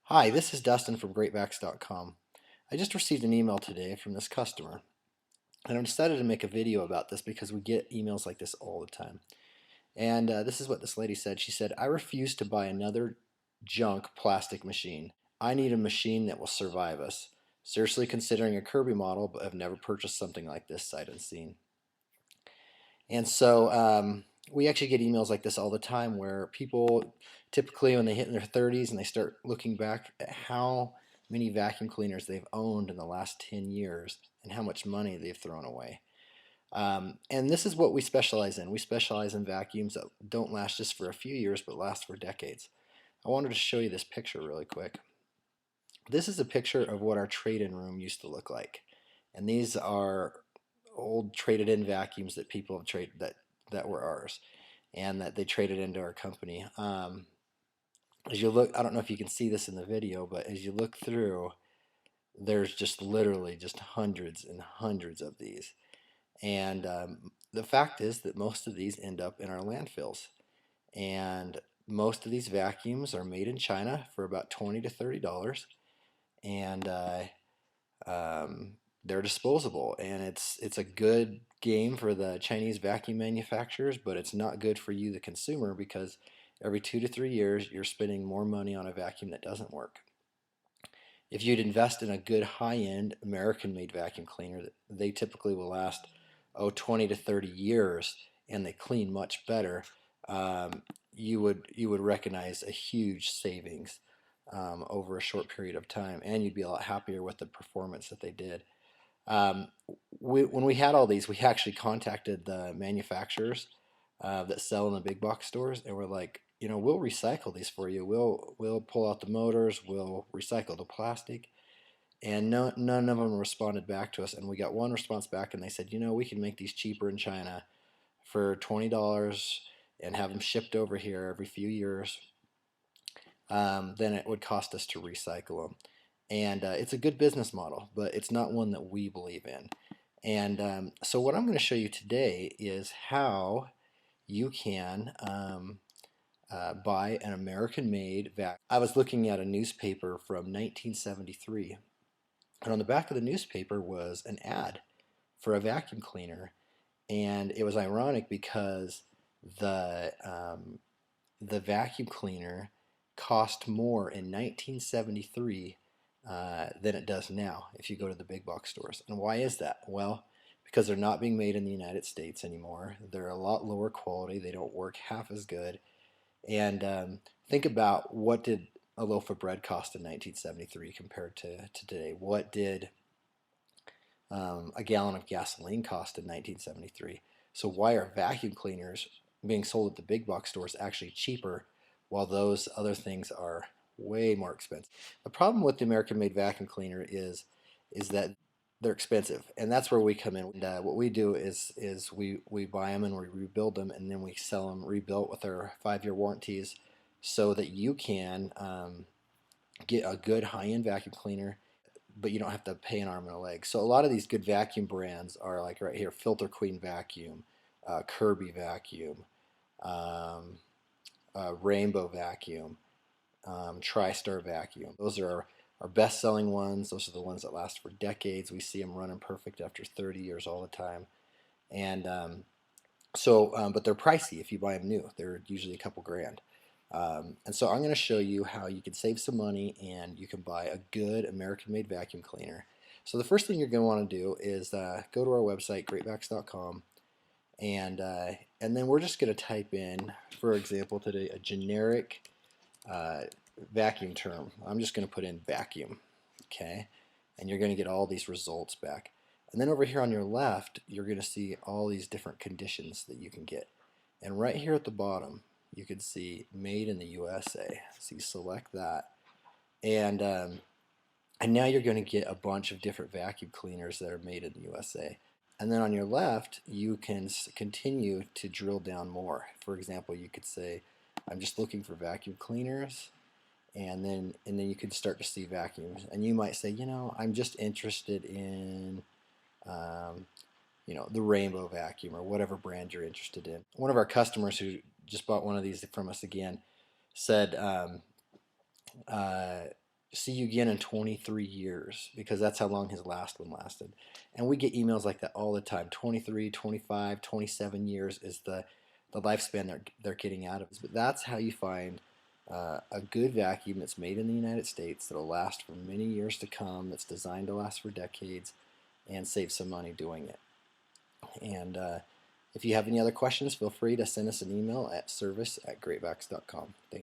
Hi, this is Dustin from Vacs.com. I just received an email today from this customer, and I decided to make a video about this because we get emails like this all the time. And this is what this lady said. She said, I refuse to buy another junk plastic machine. I need a machine that will survive us. Seriously considering a Kirby model, but have never purchased something like this sight unseen. And so we actually get emails like this all the time where people typically when they hit in their 30s and they start looking back at how many vacuum cleaners they've owned in the last 10 years and how much money they've thrown away. And this is what we specialize in. We specialize in vacuums that don't last just for a few years but last for decades. I wanted to show you this picture really quick. This is a picture of what our trade-in room used to look like. And these are old traded in vacuums that people have traded that were ours and that they traded into our company. As you look, I don't know if you can see this in the video, but as you look through, there's just literally just hundreds and hundreds of these. And the fact is that most of these end up in our landfills. And most of these vacuums are made in China for about $20 to $30. And um, they're disposable, and it's a good game for the Chinese vacuum manufacturers, but it's not good for you, the consumer, because every 2 to 3 years you're spending more money on a vacuum that doesn't work. If you'd invest in a good high-end American-made vacuum cleaner, they typically will last 20 to 30 years, and they clean much better. You would recognize a huge savings over a short period of time, and you'd be a lot happier with the performance that they did. Um, when we had all these, we actually contacted the manufacturers that sell in the big box stores, and we're like, we'll recycle these for you. We'll pull out the motors, we'll recycle the plastic, and none of them responded back to us. And we got one response back, and they said, we can make these cheaper in China for $20 and have them shipped over here every few years. Than it would cost us to recycle them. And it's a good business model, but it's not one that we believe in. And so what I'm going to show you today is how you can buy an American-made vac. I was looking at a newspaper from 1973, and on the back of the newspaper was an ad for a vacuum cleaner, and it was ironic because the um, the vacuum cleaner cost more in 1973 than it does now if you go to the big box stores. And why is that? Well, because they're not being made in the United States anymore. They're a lot lower quality. They don't work half as good. And think about, what did a loaf of bread cost in 1973 compared to today? What did a gallon of gasoline cost in 1973? So why are vacuum cleaners being sold at the big box stores actually cheaper while those other things are way more expensive? The problem with the American-made vacuum cleaner is that they're expensive, and that's where we come in. And, what we do is we buy them and we rebuild them, and then we sell them rebuilt with our 5-year warranties, so that you can get a good high-end vacuum cleaner, but you don't have to pay an arm and a leg. So a lot of these good vacuum brands are like right here: Filter Queen Vacuum, Kirby Vacuum, um, Rainbow Vacuum, TriStar Vacuum. Those are our best-selling ones. Those are the ones that last for decades. We see them running perfect after 30 years all the time. And but they're pricey if you buy them new. They're usually a couple grand. And so I'm going to show you how you can save some money and you can buy a good American-made vacuum cleaner. So the first thing you're going to want to do is go to our website, Vacs.com, and then we're just going to type in, for example, today, a generic uh, vacuum term. I'm just going to put in vacuum, okay? And you're going to get all these results back. And then over here on your left, you're going to see all these different conditions that you can get. And right here at the bottom, you can see made in the USA. So you select that. And, um, and now you're going to get a bunch of different vacuum cleaners that are made in the USA. And then on your left, you can continue to drill down more. For example, you could say, I'm just looking for vacuum cleaners, and then you can start to see vacuums. And you might say, I'm just interested in um, the Rainbow vacuum or whatever brand you're interested in. One of our customers who just bought one of these from us again said, see you again in 23 years, because that's how long his last one lasted. And we get emails like that all the time. 23, 25, 27 years is the lifespan they're getting out of it. But that's how you find a good vacuum that's made in the United States that'll last for many years to come, that's designed to last for decades, and save some money doing it. And if you have any other questions, feel free to send us an email at service@greatvacs.com. Thank you.